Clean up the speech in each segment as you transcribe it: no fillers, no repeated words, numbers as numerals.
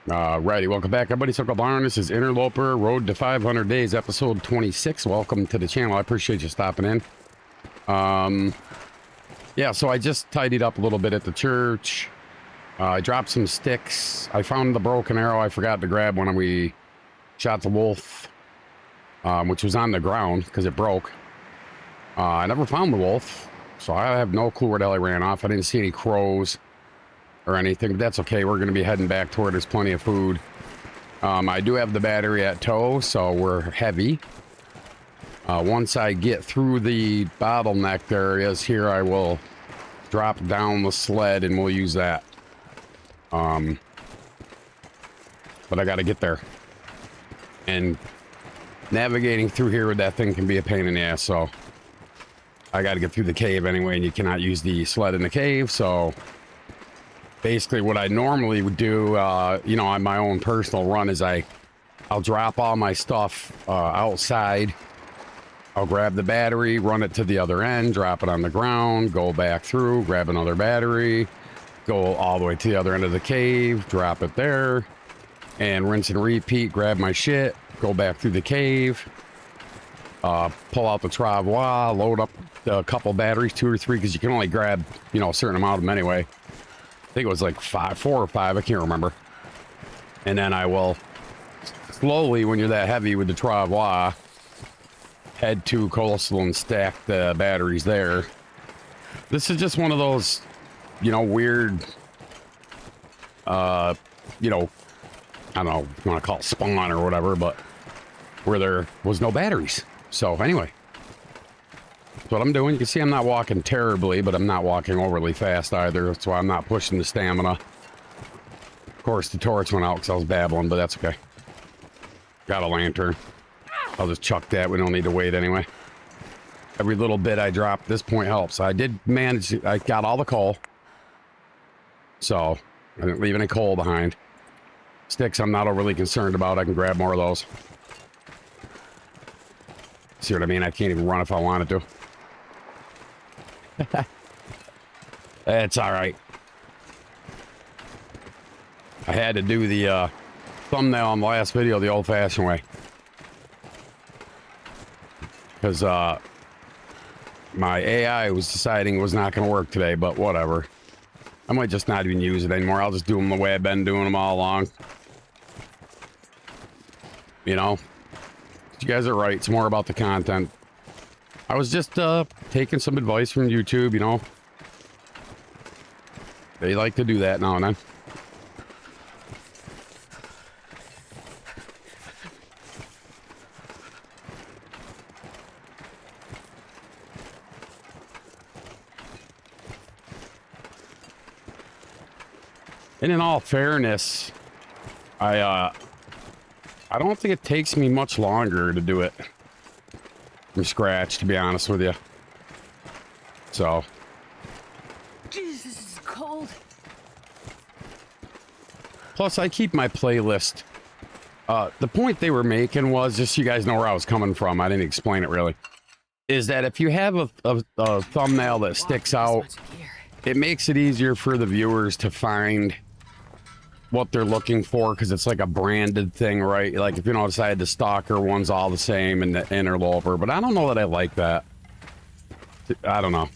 Righty, welcome back, everybody. It's Uncle Bawrin. This is Interloper, Road to 500 Days, episode 26. Welcome to the channel. I appreciate you stopping in. Yeah, so I just tidied up a little bit at the church. I dropped some sticks. I found the broken arrow I forgot to grab when we shot the wolf, which was on the ground because it broke. I never found the wolf, so I have no clue where the hell he ran off. I didn't see any crows or anything, but that's okay. We're going to be heading back to where there's plenty of food. I do have the battery at tow, so we're heavy. Once I get through the bottleneck areas here, I will drop down the sled and we'll use that. But I got to get there. And navigating through here with that thing can be a pain in the ass, so I got to get through the cave anyway, and you cannot use the sled in the cave, so basically what I normally would do, you know, on my own personal run is I'll drop all my stuff outside. I'll grab the battery, run it to the other end, drop it on the ground, go back through, grab another battery, go all the way to the other end of the cave, drop it there, and rinse and repeat, grab my shit, go back through the cave, pull out the travois, load up a couple batteries, 2 or 3, because you can only grab, you know, a certain amount of them anyway. I think it was like 4 or 5, I can't remember. And then I will slowly, when you're that heavy with the travois, head to coastal and stack the batteries there. This is just one of those, you know, weird, you know, I don't know if you want to call it spawn or whatever, but where there was no batteries. So anyway, that's what I'm doing. You can see I'm not walking terribly, but I'm not walking overly fast either. That's why I'm not pushing the stamina. Of course, the torch went out because I was babbling, but that's okay. Got a lantern. I'll just chuck that. We don't need to wait anyway. Every little bit I drop at this point helps. I did manage. I got all the coal. So I didn't leave any coal behind. Sticks I'm not overly concerned about. I can grab more of those. See what I mean? I can't even run if I wanted to. It's all right. I had to do the thumbnail on the last video the old-fashioned way. Because my AI was deciding it was not going to work today, but whatever. I might just not even use it anymore. I'll just do them the way I've been doing them all along. You know? You guys are right. It's more about the content. I was just taking some advice from YouTube, you know. They like to do that now and then. And in all fairness, I don't think it takes me much longer to do it from scratch, to be honest with you. So. Jesus, this is cold. Plus, I keep my playlist. The point they were making was, just so you guys know where I was coming from, I didn't explain it really, is that if you have a thumbnail that sticks out, it makes it easier for the viewers to find what they're looking for, because it's like a branded thing, right? Like if you notice, I had the stalker ones all the same and the interloper, but I don't know that I like that. I don't know.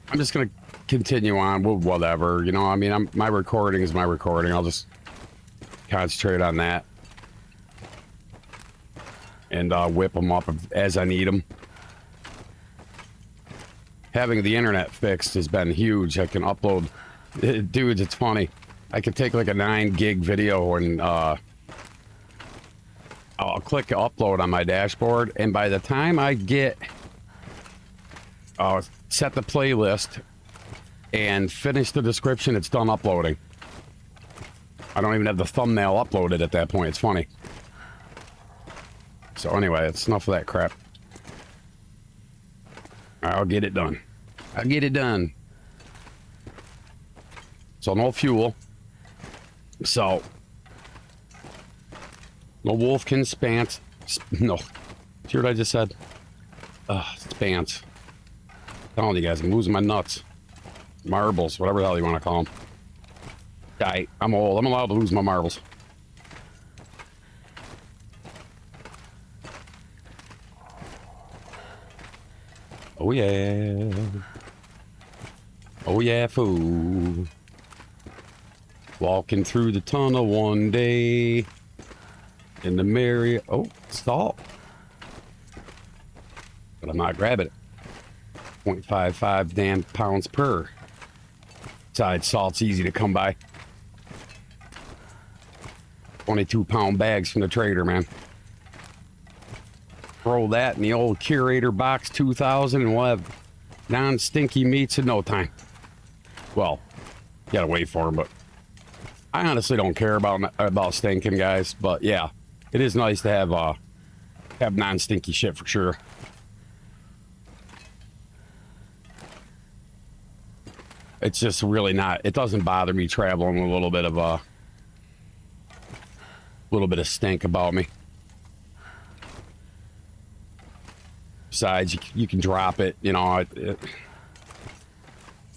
I'm just gonna continue on with whatever, you know. I mean, my recording is my recording. I'll just concentrate on that and whip them up as I need them. Having the internet fixed has been huge. I can upload, dudes, it's funny. I could take like a 9 gig video and I'll click upload on my dashboard, and by the time I get set the playlist and finish the description, it's done uploading. I don't even have the thumbnail uploaded at that point. It's funny. So anyway, it's enough of that crap. I'll get it done. I'll get it done. So no fuel. So no wolfkin spants. No. See what I just said? Spants. I'm telling you guys, I'm losing my nuts. Marbles, whatever the hell you want to call them. I'm old. I'm allowed to lose my marbles. Oh yeah. Oh yeah, fool. Walking through the tunnel one day in the merry... Oh, salt. But I'm not grabbing it. 0.55 damn pounds per. Besides, salt's easy to come by. 22-pound bags from the trader, man. Throw that in the old Curator Box 2000 and we'll have non-stinky meats in no time. Well, you gotta wait for them, but I honestly don't care about stinking, guys. But yeah, it is nice to have non-stinky shit for sure. It's just really not. It doesn't bother me traveling with a little bit of stink about me. Besides, you can drop it. You know,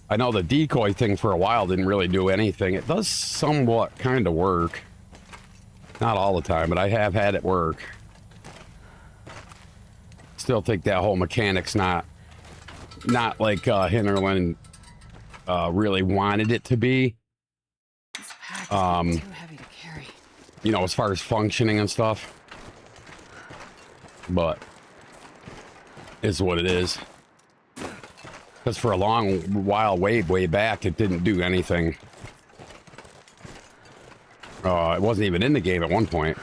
I know the decoy thing for a while didn't really do anything. It does somewhat kind of work. Not all the time, but I have had it work. Still think that whole mechanic's not like Hinterland really wanted it to be. This pack is too heavy to carry. You know, as far as functioning and stuff. But it's what it is. Because for a long while, way back, it didn't do anything. It wasn't even in the game at one point.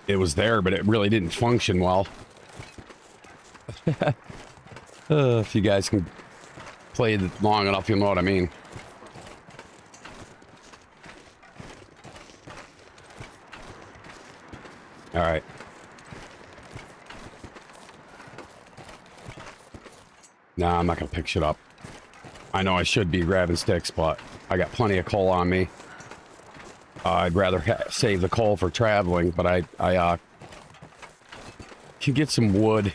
It was there, but it really didn't function well. If you guys can play it long enough, you'll know what I mean. All right. Nah, I'm not gonna pick shit up. I know I should be grabbing sticks, but I got plenty of coal on me. I'd rather save the coal for traveling, but I can get some wood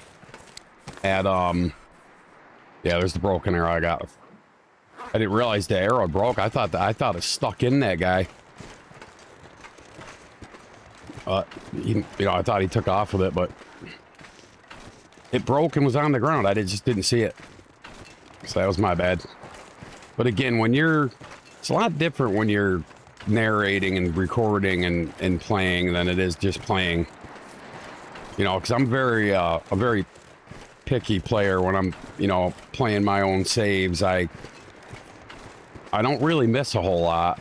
at yeah, there's the broken arrow I got. I didn't realize the arrow broke. I thought it stuck in that guy. You know, I thought he took off with it, but it broke and was on the ground. I just didn't see it. So that was my bad. But again, it's a lot different when you're narrating and recording and playing than it is just playing. You know, because I'm a very picky player when I'm, you know, playing my own saves. I don't really miss a whole lot.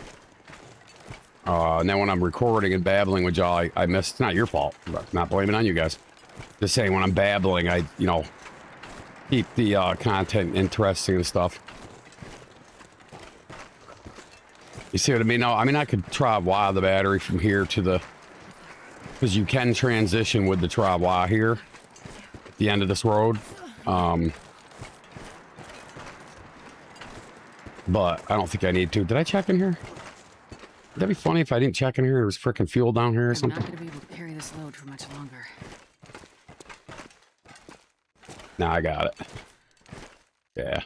And then when I'm recording and babbling with y'all, I miss. It's not your fault. I'm not blaming on you guys. Just saying, when I'm babbling, I, you know, keep the content interesting and stuff. You see what I mean? No, I mean, I could travois the battery from here to the... Because you can transition with the travois here. At the end of this road. But I don't think I need to. Did I check in here? That'd be funny if I didn't check in here. There was freaking fuel down here or something. I'm not going to be able to carry this load for much longer. Nah, I got it. Yeah.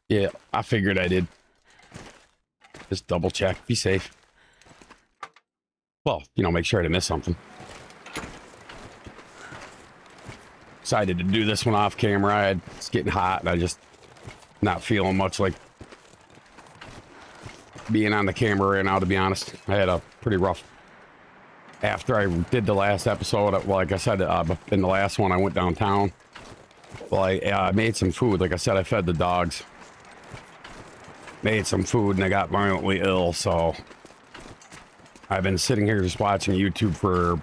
Yeah, I figured I did. Just double check. Be safe. Well, you know, make sure I didn't miss something. Decided to do this one off camera. It's getting hot and I just not feeling much like being on the camera right now, to be honest. I had a pretty rough... After I did the last episode, well, like I said, in the last one, I went downtown. Well, I made some food. Like I said, I fed the dogs. Made some food, and I got violently ill, so... I've been sitting here just watching YouTube for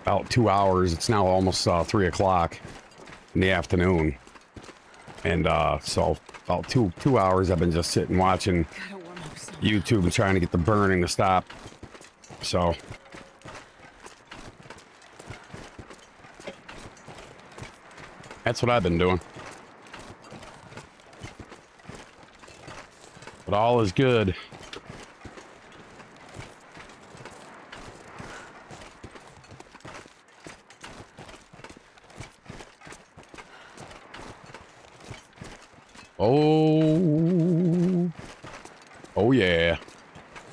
about 2 hours. It's now almost 3 o'clock in the afternoon. And so about two hours I've been just sitting watching YouTube and trying to get the burning to stop. So... That's what I've been doing. But all is good. Oh, Oh, yeah.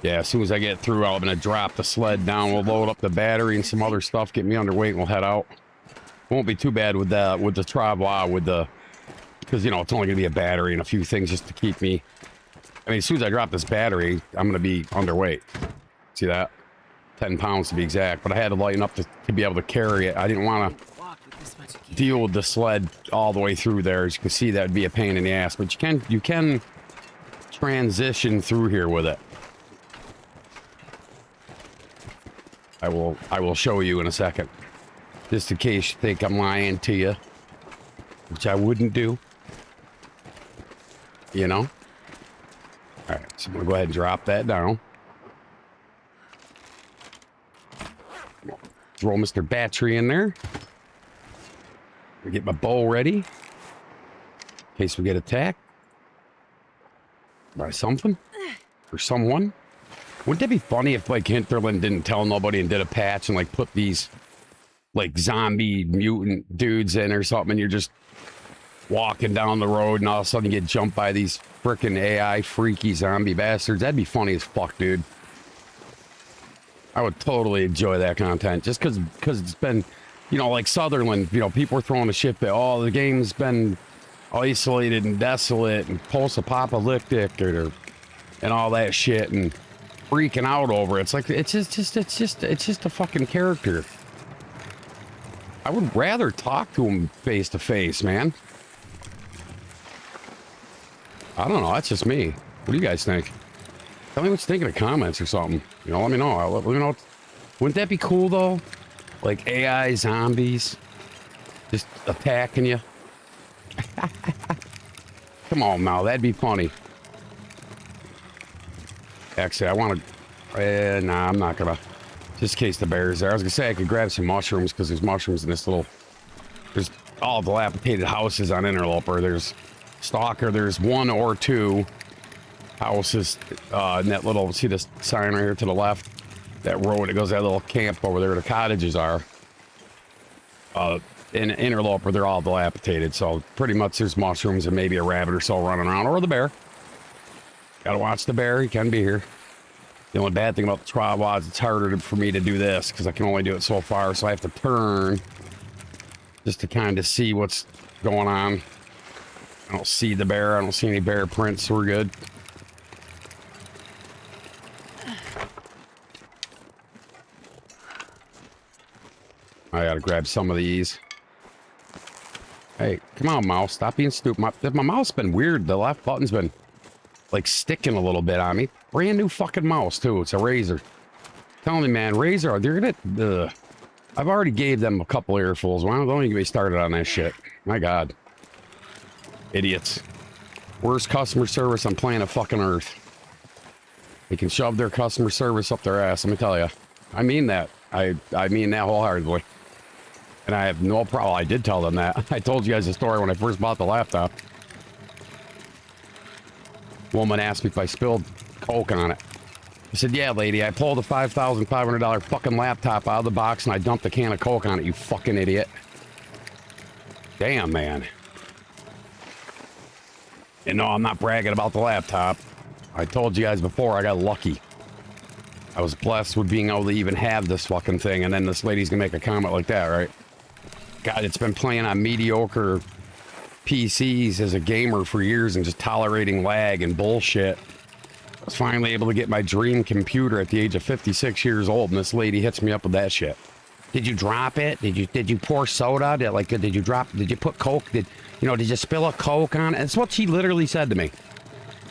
Yeah, as soon as I get through, I'm going to drop the sled down. We'll load up the battery and some other stuff, get me underweight, and we'll head out. Won't be too bad with the travois, because, you know, it's only going to be a battery and a few things just to keep me. I mean, as soon as I drop this battery, I'm going to be underweight. See that? 10 pounds to be exact, but I had to lighten up to be able to carry it. I didn't want to deal with the sled all the way through there. As you can see, that would be a pain in the ass, but you can transition through here with it. I will show you in a second, just in case you think I'm lying to you, which I wouldn't do. You know? All right, so I'm gonna go ahead and drop that down. Throw Mr. Battery in there. Get my bow ready in case we get attacked by something or someone. Wouldn't that be funny if like Hinterland didn't tell nobody and did a patch and like put these like zombie mutant dudes in or something, and you're just walking down the road and all of a sudden you get jumped by these freaking AI freaky zombie bastards? That'd be funny as fuck, dude. I would totally enjoy that content just because it's been, you know, like Sutherland, you know, people are throwing a shit that, oh, the game's been isolated and desolate and post-apocalyptic and all that shit and freaking out over it. It's like, it's just a fucking character. I would rather talk to him face to face, man. I don't know. That's just me. What do you guys think? Tell me what you think in the comments or something. You know, let me know. Let me know. Wouldn't that be cool though? Like AI zombies just attacking you. Come on now, that'd be funny. Actually, I want to. Nah, I'm not gonna. Just in case the bear's there. I was gonna say I could grab some mushrooms because there's mushrooms in this little. There's all dilapidated houses on Interloper. There's Stalker. There's one or two houses in that little. See this sign right here to the left? That road. It goes to that little camp over there. The cottages are. In Interloper, they're all dilapidated. So pretty much there's mushrooms and maybe a rabbit or so running around, or the bear. Gotta watch the bear. He can be here. The only bad thing about the travois is it's harder for me to do this because I can only do it so far. So I have to turn just to kind of see what's going on. I don't see the bear. I don't see any bear prints. So we're good. I gotta grab some of these. Hey, come on, mouse. Stop being stupid. My mouse's been weird. The left button's been like sticking a little bit on me. Brand new fucking mouse too. It's a Razer. Telling me, man, Razer, they're gonna. I've already gave them a couple earfuls. Why don't you get me started on that shit? My God, idiots. Worst customer service on planet fucking Earth. They can shove their customer service up their ass. Let me tell you. I mean that. I mean that wholeheartedly. And I have no problem. I did tell them that. I told you guys the story when I first bought the laptop. Woman asked me if I spilled Coke on it. I said, yeah, lady, I pulled a $5,500 fucking laptop out of the box and I dumped a can of Coke on it, you fucking idiot. Damn, man. And no, I'm not bragging about the laptop. I told you guys before, I got lucky. I was blessed with being able to even have this fucking thing, and then this lady's gonna make a comment like that, right? God, it's been playing on mediocre PCs as a gamer for years and just tolerating lag and bullshit. I was finally able to get my dream computer at the age of 56 years old, and this lady hits me up with that shit. Did you drop it? Did you pour soda? Did you put Coke? Did you spill a Coke on it? That's what she literally said to me.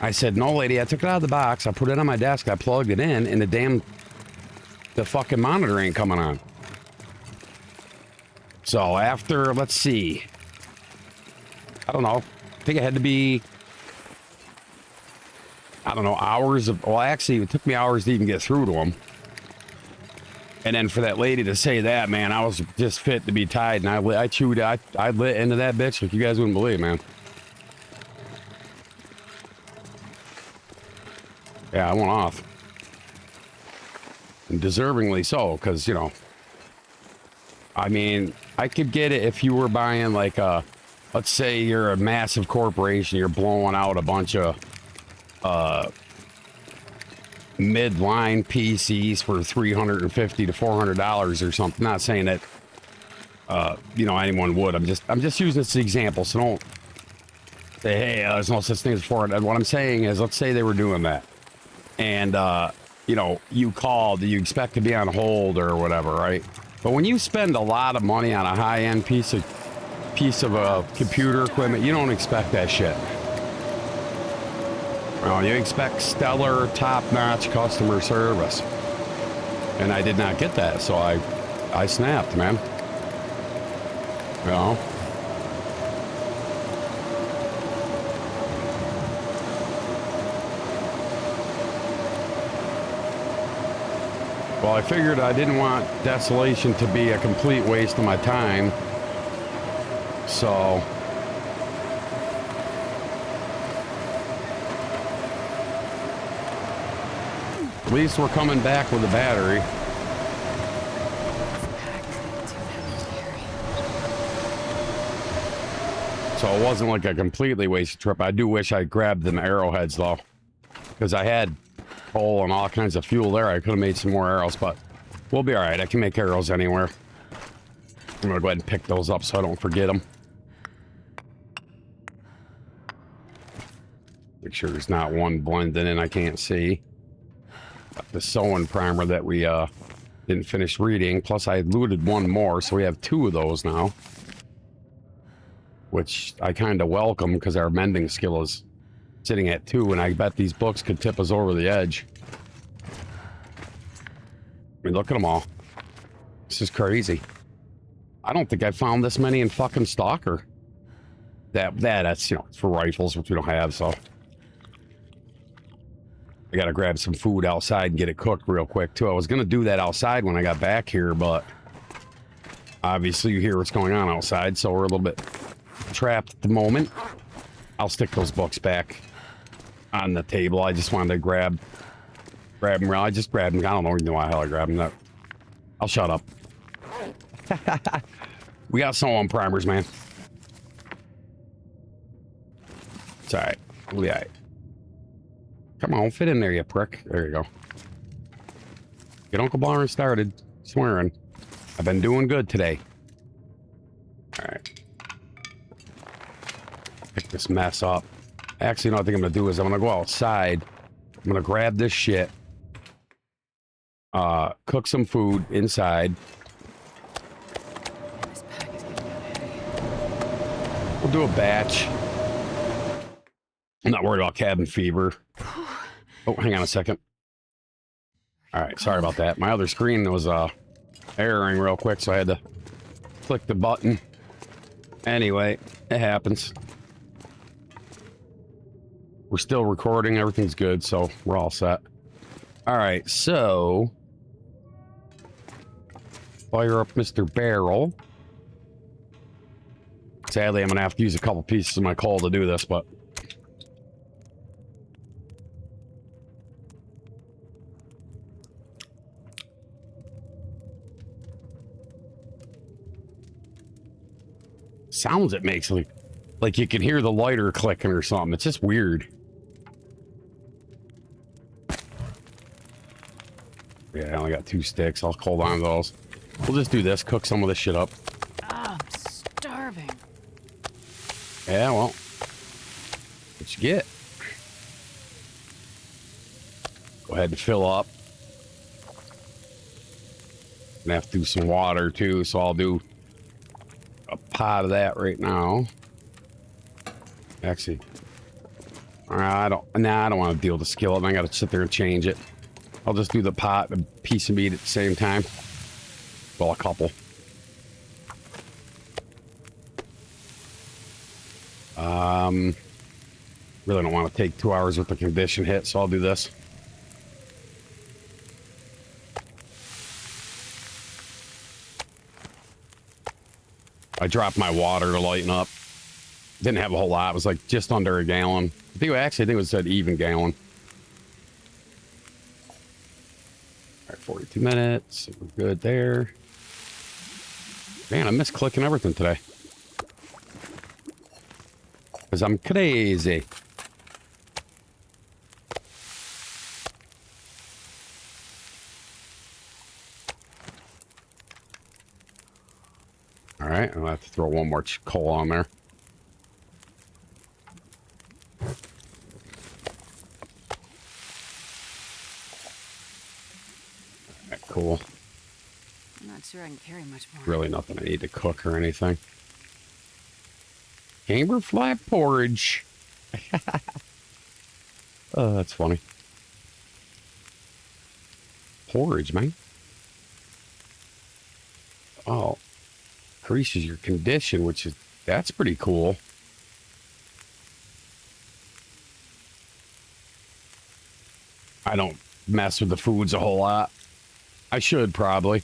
I said, no, lady, I took it out of the box. I put it on my desk. I plugged it in, and the fucking monitor ain't coming on. So after, let's see. I don't know. I think it had to be, I don't know, hours of, well, actually, it took me hours to even get through to them. And then for that lady to say that, man, I was just fit to be tied. And I lit into that bitch like you guys wouldn't believe, man. Yeah, I went off. And deservingly so, because, you know, I mean, I could get it if you were buying like a, let's say you're a massive corporation, you're blowing out a bunch of mid-line PCs for $350 to $400 or something. Not saying that you know, anyone would. I'm just using this example, so don't say, hey, there's no such thing as for it. What I'm saying is, let's say they were doing that, and you know, you called, you expect to be on hold or whatever, right? But when you spend a lot of money on a high-end piece of computer equipment, you don't expect that shit. Well, you expect stellar, top-notch customer service, and I did not get that, so I snapped, man. You know? Well, I figured I didn't want Desolation to be a complete waste of my time, so at least we're coming back with a battery. So it wasn't like a completely wasted trip. I do wish I grabbed them arrowheads though, because I had coal and all kinds of fuel there. I could have made some more arrows, but we'll be all right. I can make arrows anywhere. I'm gonna go ahead and pick those up so I don't forget them. Make sure there's not one blending in I can't see. Got the sewing primer that we didn't finish reading. Plus I looted one more, so we have 2 of those now. Which I kind of welcome because our mending skill is sitting at 2, and I bet these books could tip us over the edge. I mean, look at them all. This is crazy. I don't think I found this many in fucking Stalker. That's, you know, it's for rifles, which we don't have, so. I gotta grab some food outside and get it cooked real quick, too. I was gonna do that outside when I got back here, but obviously you hear what's going on outside, so we're a little bit trapped at the moment. I'll stick those books back on the table. I just wanted to grab them. I just grabbed them. I don't know why the hell I grabbed them. I'll shut up. We got some primers, man. It's all right. We'll be all right. Come on, fit in there, you prick. There you go. Get Uncle Bawrin started. Swearing. I've been doing good today. All right. Pick this mess up. Actually, you know what I think I'm gonna do is I'm gonna go outside. I'm gonna grab this shit. Cook some food inside. This pack is getting out heavy. We'll do a batch. I'm not worried about cabin fever. Oh, hang on a second. All right, sorry about that. My other screen was erroring real quick, so I had to click the button. Anyway, it happens. We're still recording. Everything's good, so we're all set. All right, so fire up Mr. Barrel. Sadly, I'm gonna have to use a couple pieces of my coal to do this, but sounds it makes like you can hear the lighter clicking or something. It's just weird. Yeah, I only got 2 sticks. I'll hold on to those. We'll just do this. Cook some of this shit up. I'm starving. Yeah, well, what you get. Go ahead and fill up. Gonna have to do some water too, so I'll do a pot of that right now. Actually, I don't want to deal with the skillet. I gotta sit there and change it. I'll just do the pot and a piece of meat at the same time. Well, a couple. Really don't want to take 2 hours with the condition hit, so I'll do this. I dropped my water to lighten up. Didn't have a whole lot. It was like just under a gallon. I think it was an even gallon. All right, 42 minutes. We're good there. Man, I miss clicking everything today. Because I'm crazy. right, I'll have to throw one more coal on there. Alright, cool. I'm not sure I can carry much more. Really nothing I need to cook or anything. Camber flat porridge. Oh, that's funny. Porridge, man. Oh, increases your condition, which is, that's pretty cool. I don't mess with the foods a whole lot. I should probably.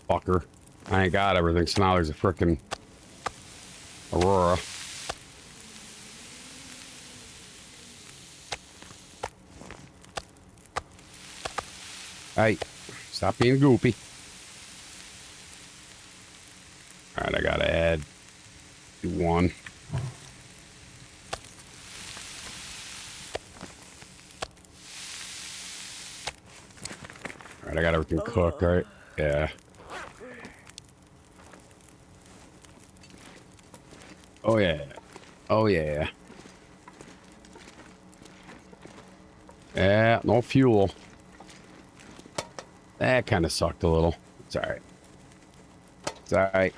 Fucker. I ain't got everything, so now there's a frickin' Aurora. Hey, stop being goopy. Alright, I gotta add one. Alright, I got everything cooked, right? Yeah. Oh yeah. Oh yeah. Yeah, no fuel. That kind of sucked a little. It's alright. It's alright.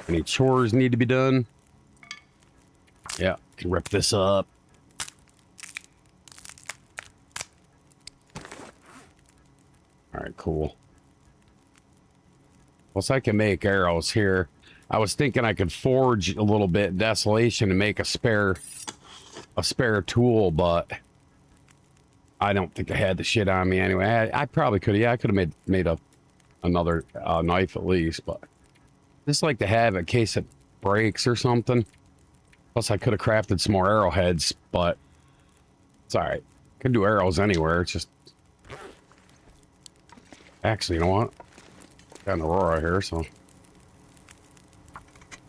Any chores need to be done? Yeah, can rip this up. Alright, cool. Plus I can make arrows here. I was thinking I could forge a little bit in Desolation and make a spare tool, but I don't think I had the shit on me anyway. I probably could. Yeah, I could have made another knife at least, but just like to have it in case it breaks or something. Plus I could have crafted some more arrowheads, but it's all right. Can do arrows anywhere. It's just actually, you know what? Got an Aurora here, so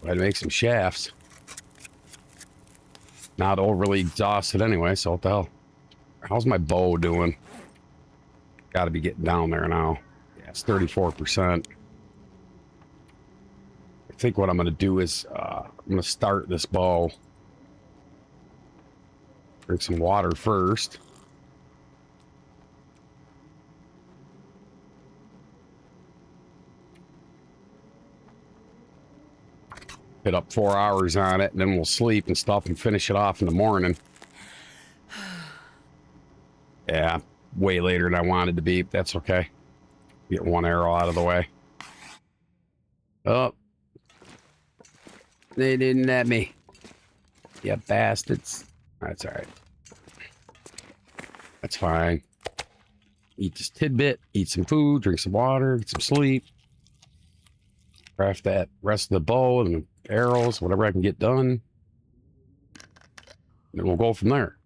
I had to make some shafts. Not overly exhausted anyway, so what the hell? How's my bow doing? Got to be getting down there now. Yeah, it's 34%. I think what I'm going to do is I'm going to start this bow. Drink some water first. Hit up 4 hours on it, and then we'll sleep and stuff and finish it off in the morning. Yeah, way later than I wanted to be, but that's okay. Get one arrow out of the way. Oh. They didn't let me. You bastards. That's all right. That's fine. Eat this tidbit, eat some food, drink some water, get some sleep. Craft that rest of the bow and the arrows, whatever I can get done. Then we'll go from there.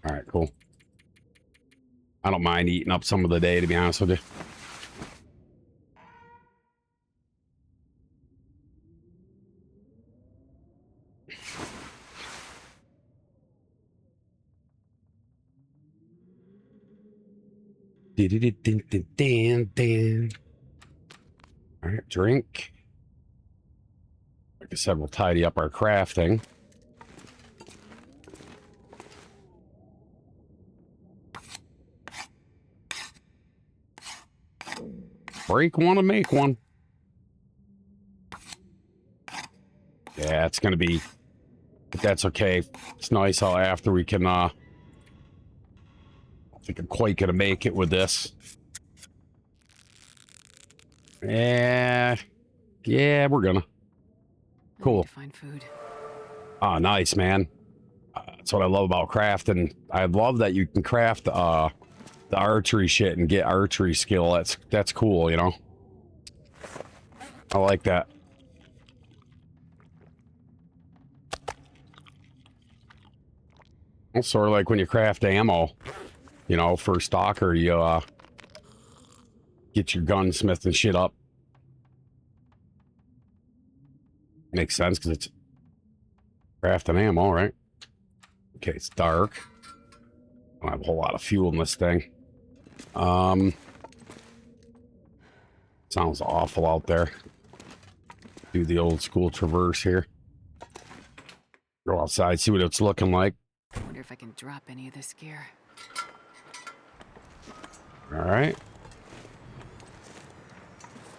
All right, cool. I don't mind eating up some of the day, to be honest with you. All right, drink. Like I said, we'll tidy up our crafting. Break one and make one. Yeah, it's gonna be, but that's okay. It's nice how after we can I think I'm quite gonna make it with this. Yeah, we're gonna. Cool. Find food. Ah, nice, man. That's what I love about crafting. I love that you can craft the archery shit and get archery skill. That's cool, you know. I like that. It's sort of like when you craft ammo, you know, for stalker, you get your gunsmith and shit up. Makes sense because it's crafting ammo, right? Okay, it's dark. I don't have a whole lot of fuel in this thing. Sounds awful out there. Do the old school traverse here. Go outside, see what it's looking like. I wonder if I can drop any of this gear. All right.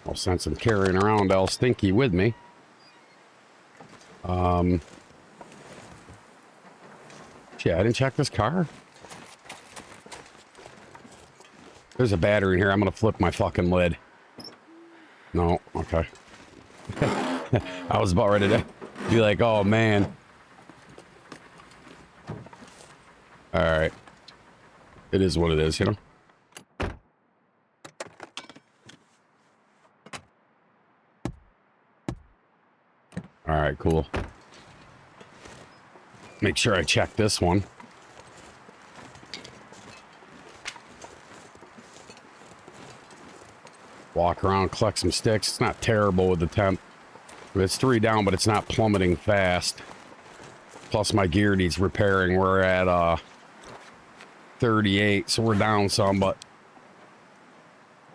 No sense in carrying around all stinky with me. Yeah, I didn't check this car. There's a battery in here. I'm gonna flip my fucking lid. No, okay. I was about ready to be like, oh man. All right. It is what it is, you know? All right, cool. Make sure I check this one. Walk around, collect some sticks. It's not terrible with the temp. It's 3 down, but it's not plummeting fast. Plus my gear needs repairing. We're at 38, so we're down some, but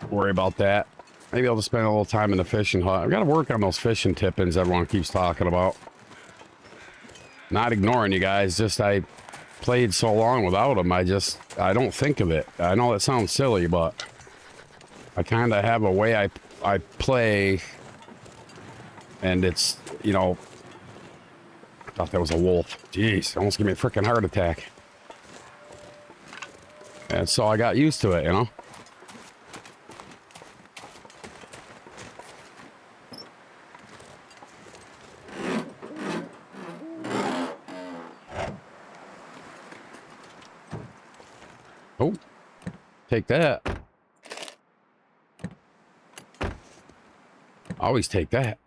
don't worry about that. Maybe I'll just spend a little time in the fishing hut. I've got to work on those fishing tip-ins everyone keeps talking about. Not ignoring you guys, just I played so long without them, I don't think of it. I know that sounds silly, but I kind of have a way I play, and it's, you know, I thought that was a wolf. Jeez, almost gave me a freaking heart attack. And so I got used to it, you know? Oh, take that. Always take that.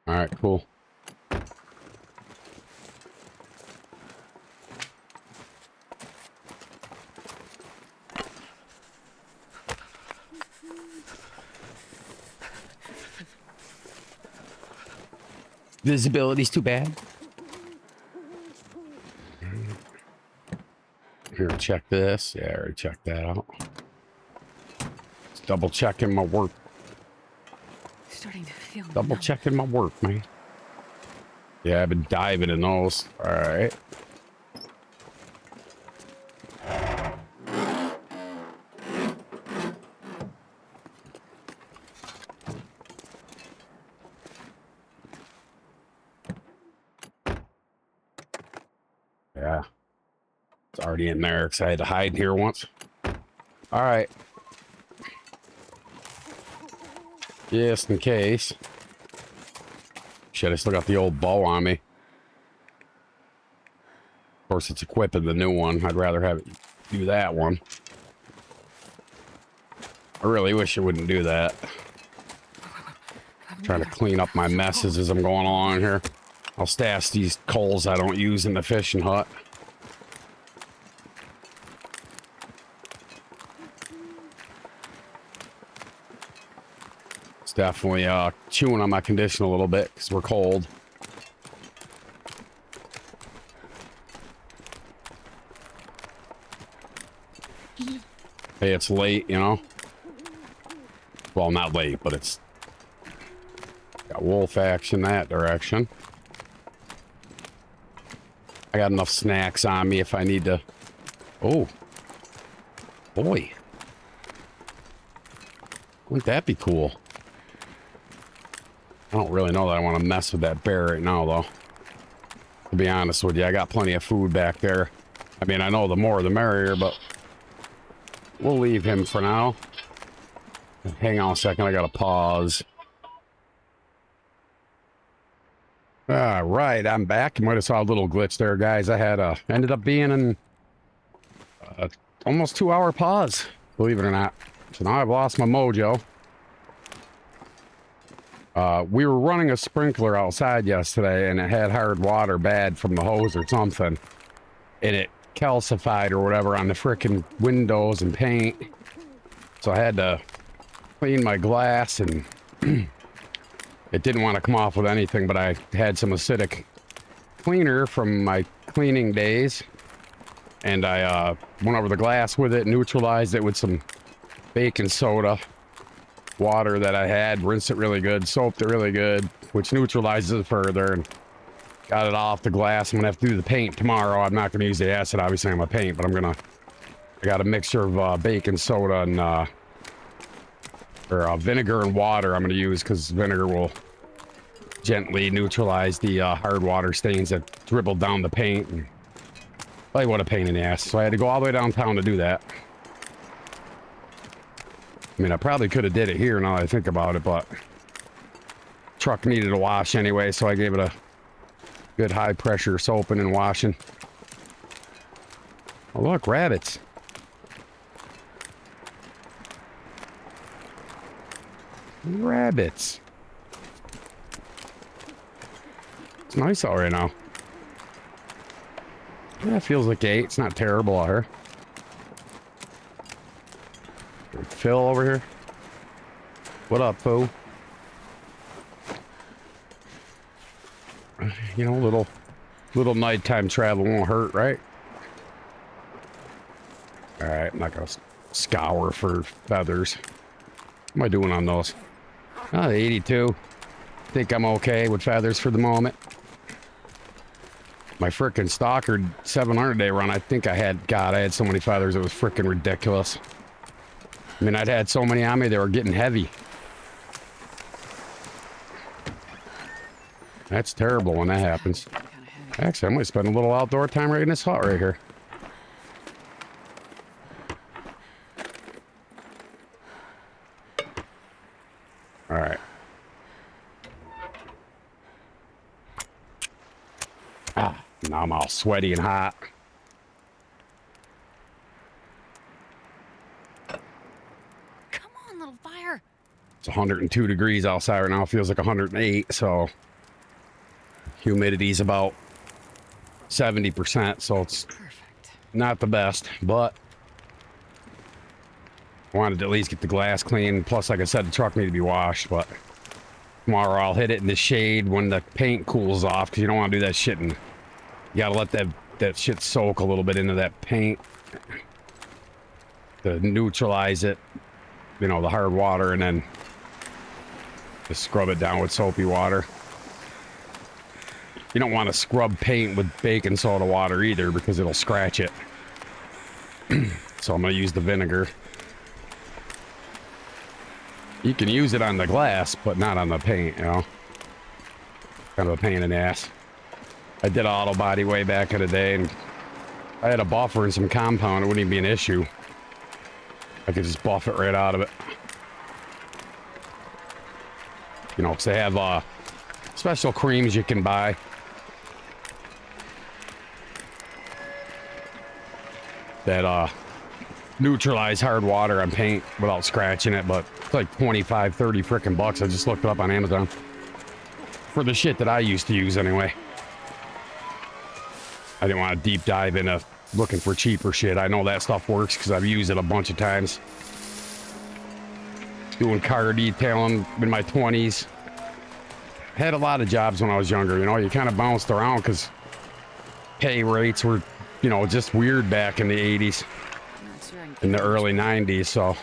All right, cool. Visibility's too bad. Here, check this. Yeah, I already checked that out. Just double checking my work. Starting to feel Double numb. checking my work, man. Yeah, I've been diving in those. All right. Yeah. It's already in there because I had to hide in here once. All right. Just in case. Shit, I still got the old bow on me. Of course, it's equipping the new one. I'd rather have it do that one. I really wish it wouldn't do that. Trying to clean up my messes as I'm going along here. I'll stash these coals I don't use in the fishing hut. It's definitely chewing on my condition a little bit because we're cold. Hey, it's late, you know? Well, not late, but it's got wolf action that direction. I got enough snacks on me if I need to. Oh, boy. Wouldn't that be cool? I don't really know that I want to mess with that bear right now, though. To be honest with you, I got plenty of food back there. I mean, I know the more the merrier, but we'll leave him for now. Hang on a second, I gotta pause. All right, I'm back. You might have saw a little glitch there, guys. I had ended up being in almost 2-hour pause, believe it or not. So now I've lost my mojo. We were running a sprinkler outside yesterday, and it had hard water bad from the hose or something. and it calcified or whatever on the frickin' windows and paint. So I had to clean my glass, and it didn't want to come off with anything, but I had some acidic cleaner from my cleaning days, and I went over the glass with it, neutralized it with some baking soda water that I had, rinsed it really good, soaped it really good, which neutralizes it further, and got it off the glass. I'm gonna have to do the paint tomorrow. I'm not gonna use the acid, obviously, on my paint, but I got a mixture of baking soda and vinegar and water I'm gonna use, because vinegar will gently neutralize the hard water stains that dribbled down the paint. And, like, what a pain in the ass. So I had to go all the way downtown to do that. I mean, I probably could have did it here now that I think about it, but truck needed a wash anyway, so I gave it a good high pressure soaping and washing. Oh, look, rabbits. Rabbits. It's nice out right now. Yeah, it feels like 8. It's not terrible out here. Phil over here. What up, fool? You know, little nighttime travel won't hurt, right? All right, I'm not gonna scour for feathers. What am I doing on those? Oh, 82. Think I'm okay with feathers for the moment. My frickin' stalker 700 day run, I think I had so many feathers, it was frickin' ridiculous. I mean, I'd had so many on me, they were getting heavy. That's terrible when that happens. Actually, I might spend a little outdoor time right in this hut right here. All right. Ah, now I'm all sweaty and hot. Come on, little fire. It's 102 degrees outside right now. It feels like 108, so humidity's about 70%, so it's Perfect. not the best, but I wanted to at least get the glass clean. Plus, like I said, the truck needed to be washed, but tomorrow I'll hit it in the shade when the paint cools off, because you don't want to do that shit, and you gotta let that shit soak a little bit into that paint to neutralize it, you know, the hard water, and then just scrub it down with soapy water. You don't want to scrub paint with baking soda water either, because it'll scratch it. So I'm going to use the vinegar. You can use it on the glass, but not on the paint, you know. Kind of a pain in the ass. I did auto body way back in the day, and I had a buffer and some compound. It wouldn't even be an issue. I could just buff it right out of it. You know, because they have special creams you can buy. That neutralize hard water on paint without scratching it, but it's like 25, 30 frickin' bucks. I just looked it up on Amazon. For the shit that I used to use anyway. I didn't want to deep dive into looking for cheaper shit. I know that stuff works because I've used it a bunch of times. Doing car detailing in my 20s. Had a lot of jobs when I was younger, you know. You kind of bounced around because pay rates were, you know, just weird back in the 80s. In the early 90s, so.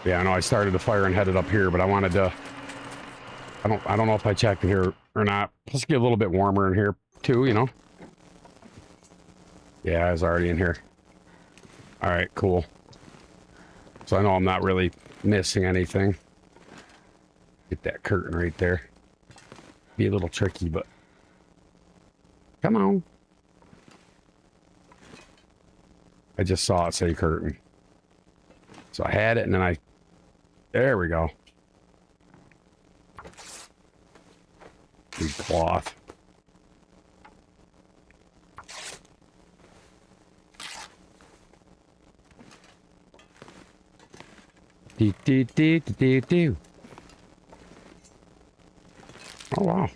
Yeah, I know I started the fire and headed up here, but I wanted to, I don't know if I checked in here or not. Let's get a little bit warmer in here too, you know. Yeah, I was already in here. All right, cool. So I know I'm not really missing anything. Get that curtain right there. Be a little tricky, but come on. I just saw it say curtain. So I had it, and then there we go. Good cloth. Do. Oh, wow.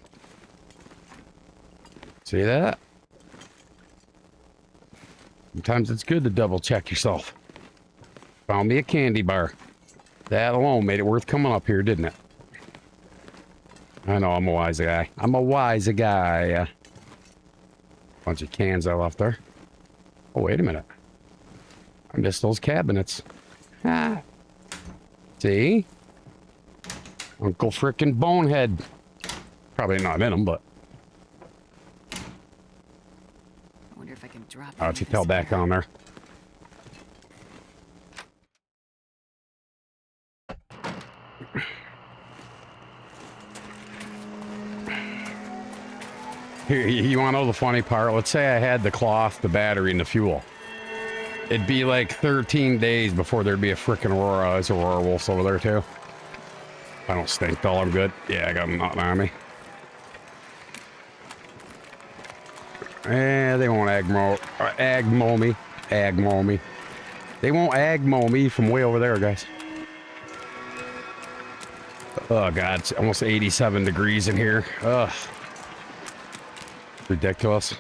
See that? Sometimes it's good to double check yourself. Found me a candy bar. That alone made it worth coming up here, didn't it? I know, I'm a wise guy. I'm a wise guy. Bunch of cans I left there. Oh, wait a minute. I missed those cabinets. Ah. See? Uncle frickin' Bonehead. Probably not in them, but... I wonder if I can drop. I'll just tell back on there. Here, you want to know the funny part? Let's say I had the cloth, the battery, and the fuel. It'd be like 13 days before there'd be a frickin' Aurora. There's Aurora wolves over there, too. I don't stink, though. I'm good. Yeah, I got nothing on me. They won't agmo me. Agmo me. They won't agmo me from way over there, guys. Oh, God. It's almost 87 degrees in here. Ugh. Ridiculous.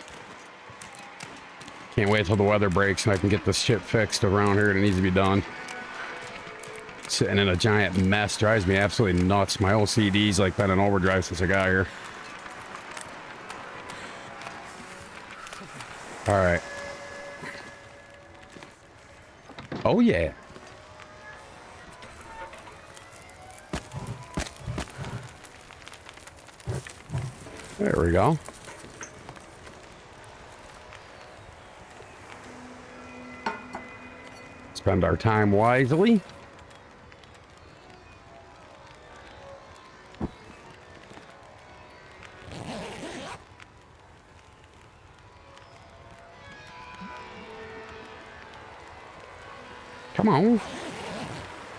Can't wait till the weather breaks and I can get this shit fixed around here. It needs to be done. Sitting in a giant mess drives me absolutely nuts. My OCD's like been in overdrive since I got here. All right. Oh yeah. There we go. Spend our time wisely. Come on.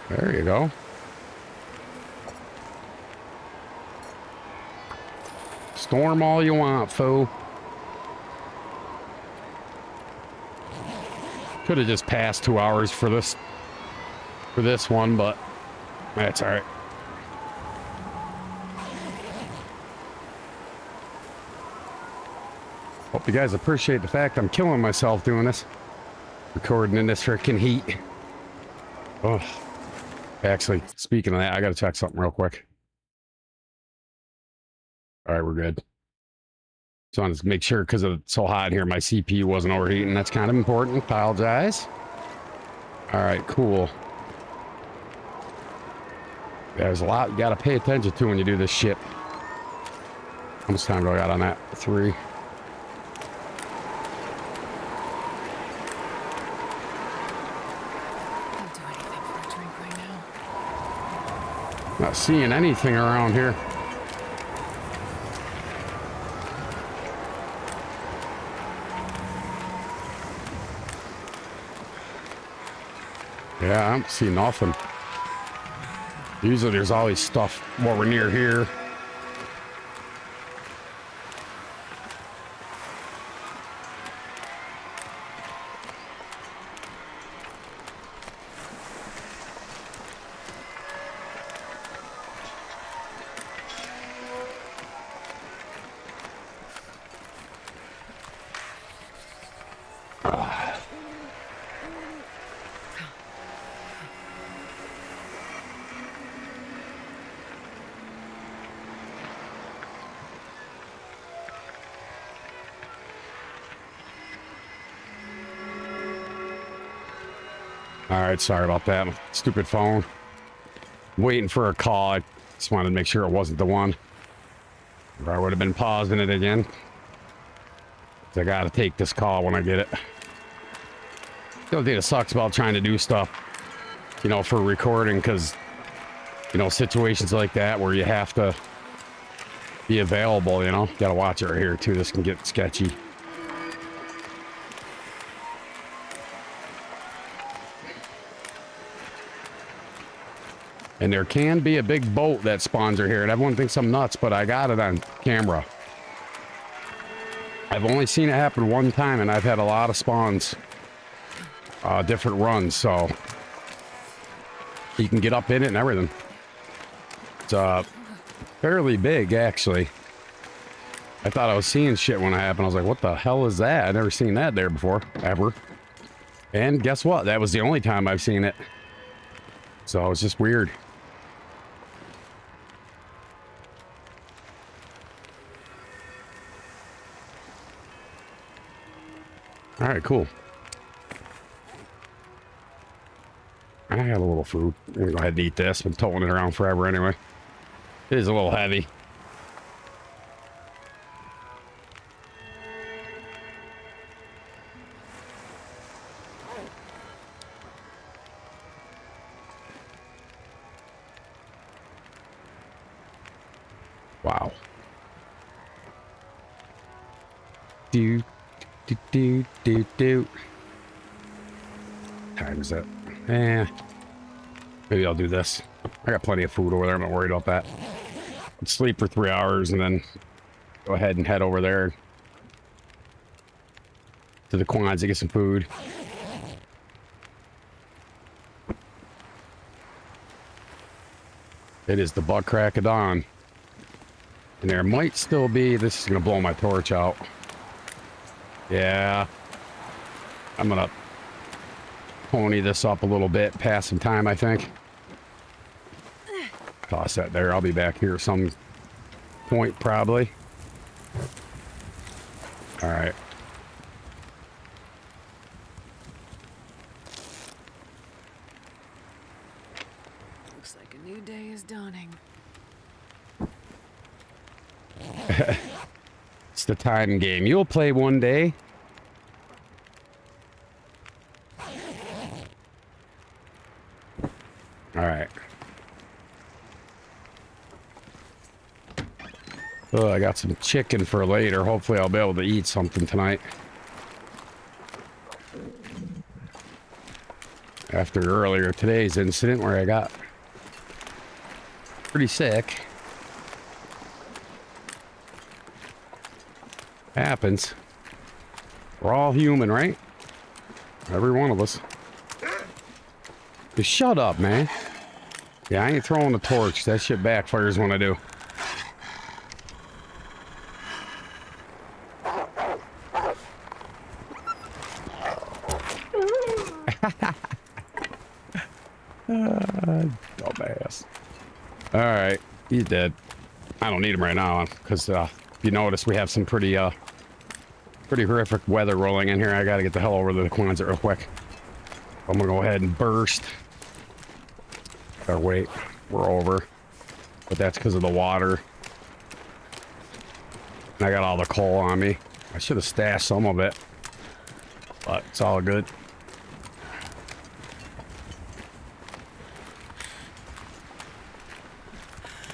There you go. Storm all you want, fool. Could have just passed 2 hours for this one, but that's all right. Hope you guys appreciate the fact I'm killing myself doing this. Recording in this freaking heat. Oh, actually, speaking of that, I gotta check something real quick. All right, we're good. Just wanted to make sure, because it's so hot in here, my CPU wasn't overheating. That's kind of important. Apologize. All right, cool. There's a lot you got to pay attention to when you do this shit. How much time do I got on that? 3. I'll do anything for a drink right now. Not seeing anything around here. Yeah, I don't see nothing. Usually there's always stuff while we're near here. All right, sorry about that. Stupid phone. Waiting for a call. I just wanted to make sure it wasn't the one. Or I would have been pausing it again. I gotta take this call when I get it. The only thing that sucks about trying to do stuff, you know, for recording, because, you know, situations like that where you have to be available, you know. Gotta watch it right here, too. This can get sketchy. And there can be a big boat that spawns right here, and everyone thinks I'm nuts, but I got it on camera. I've only seen it happen one time, and I've had a lot of spawns, different runs, so you can get up in it and everything. It's fairly big, actually. I thought I was seeing shit when it happened. I was like, what the hell is that? I've never seen that there before, ever. And guess what? That was the only time I've seen it. So it was just weird. All right, cool. I got a little food. I'm gonna go ahead and eat this. Been towing it around forever anyway. It is a little heavy. Wow. Do, do. Time is it? Maybe I'll do this. I got plenty of food over there. I'm not worried about that. I'd sleep for 3 hours and then go ahead and head over there to the Quans to get some food. It is the butt crack of dawn. And there might still be... This is going to blow my torch out. Yeah. I'm going to pony this up a little bit, pass some time, I think. Toss that there. I'll be back here some point, probably. All right. Looks like a new day is dawning. It's the time game. You'll play one day. All right. Oh, I got some chicken for later. Hopefully I'll be able to eat something tonight. After earlier today's incident where I got pretty sick. Happens. We're all human, right? Every one of us. Just shut up, man. Yeah, I ain't throwing the torch. That shit backfires when I do. Dumbass. All right, he's dead. I don't need him right now because if you notice, we have some pretty horrific weather rolling in here. I gotta get the hell over to the Quonset real quick. I'm gonna go ahead and burst. Or wait, we're over, but that's because of the water. And I got all the coal on me. I should have stashed some of it, but it's all good.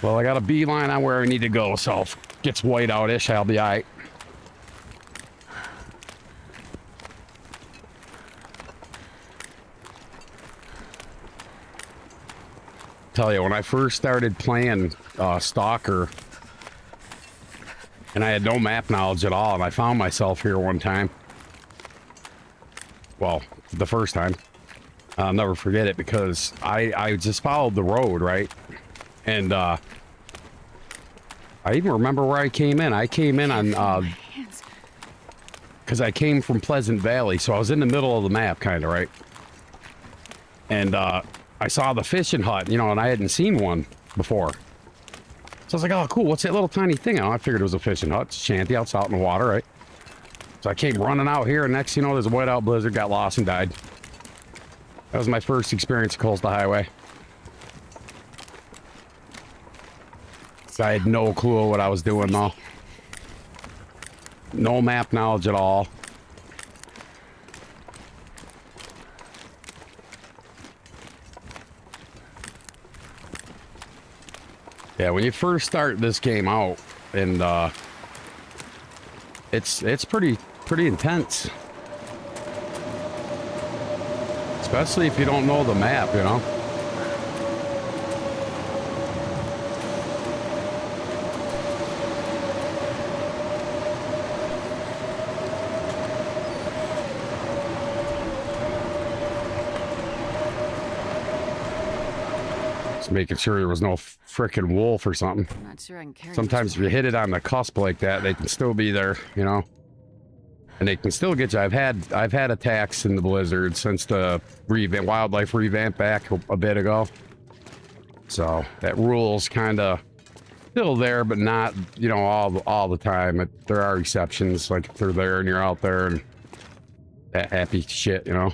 Well, I got a beeline on where I need to go, so if it gets white out-ish, I'll be all right. Tell you, when I first started playing Stalker, and I had no map knowledge at all, and I found myself here one time. Well, the first time. I'll never forget it because I just followed the road, right? And I even remember where I came in. I came in on because I came from Pleasant Valley, so I was in the middle of the map, kind of, right? And I saw the fishing hut, you know, and I hadn't seen one before. So I was like, oh, cool, what's that little tiny thing? I figured it was a fishing hut. It's a shanty out in the water, right? So I came running out here, and next thing you know, there's a whiteout blizzard, got lost and died. That was my first experience of Coastal Highway. So I had no clue what I was doing, though. No map knowledge at all. Yeah, when you first start this game out, and it's pretty intense. Especially if you don't know the map, you know. Just making sure there was no frickin' wolf or something. I'm not sure I can carry Sometimes if you hit it on the cusp like that, they can still be there, you know? And they can still get you. I've had attacks in the blizzard since the wildlife revamp back a bit ago. So that rule's kind of still there, but not, you know, all the time. There are exceptions, like if they're there and you're out there and that happy shit, you know. All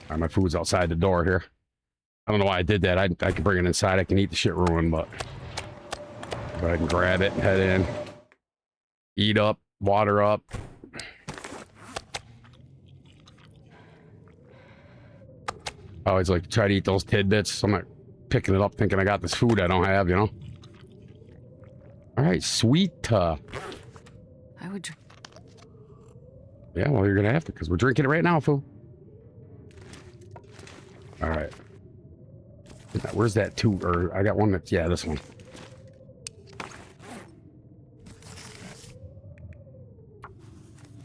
right, my food's outside the door here. I don't know why I did that. I could bring it inside. I can eat the shit ruined, but I can grab it and head in, eat up, water up. I always like to try to eat those tidbits. I'm not picking it up thinking I got this food I don't have, you know? All right, sweet. I would drink. Yeah, well, you're going to have to because we're drinking it right now, fool. All right. Where's that two? Or I got one that's, yeah, this one.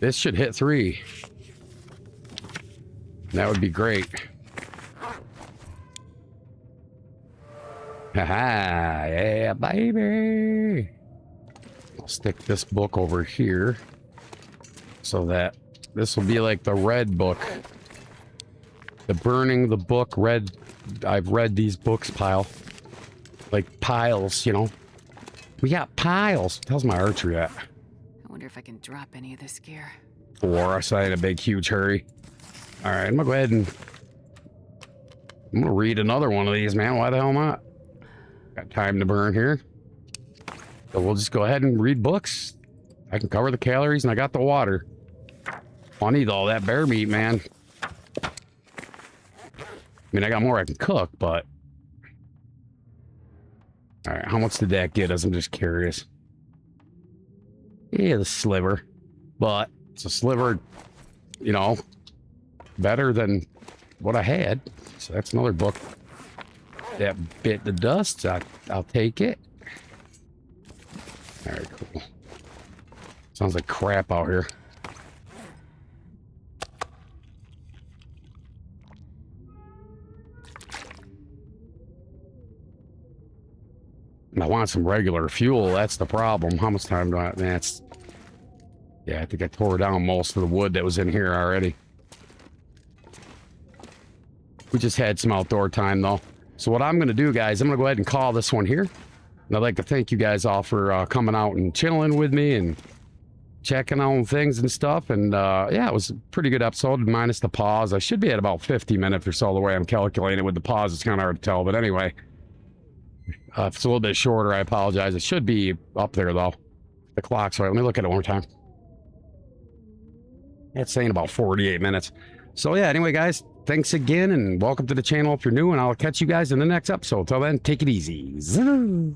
This should hit 3. That would be great. Haha, yeah, baby. I'll stick this book over here so that this will be like the red book. The burning the book red. I've read these books pile. Like piles, you know. We got piles. How's my archery at? I wonder if I can drop any of this gear. 4. I saw in a big, huge hurry. All right, I'm gonna go ahead and I'm gonna read another one of these, man. Why the hell not? Got time to burn here. So we'll just go ahead and read books. I can cover the calories and I got the water. I need all that bear meat, man. I mean, I got more I can cook, but... All right, how much did that get us? I'm just curious. Yeah, the sliver. But it's a sliver, you know, better than what I had. So that's another book. That bit the dust. I'll take it. All right, cool. Sounds like crap out here. And I want some regular fuel. That's the problem. How much time do I... That's... Yeah, I think I tore down most of the wood that was in here already. We just had some outdoor time, though. So what I'm going to do, guys, I'm going to go ahead and call this one here. And I'd like to thank you guys all for coming out and chilling with me and checking on things and stuff. And yeah, it was a pretty good episode, minus the pause. I should be at about 50 minutes or so the way I'm calculating it with the pause. It's kind of hard to tell. But anyway, if it's a little bit shorter, I apologize. It should be up there, though. The clock's right. Let me look at it one more time. It's saying about 48 minutes. So yeah, anyway, guys, thanks again and welcome to the channel if you're new, and I'll catch you guys in the next episode. Till then, take it easy.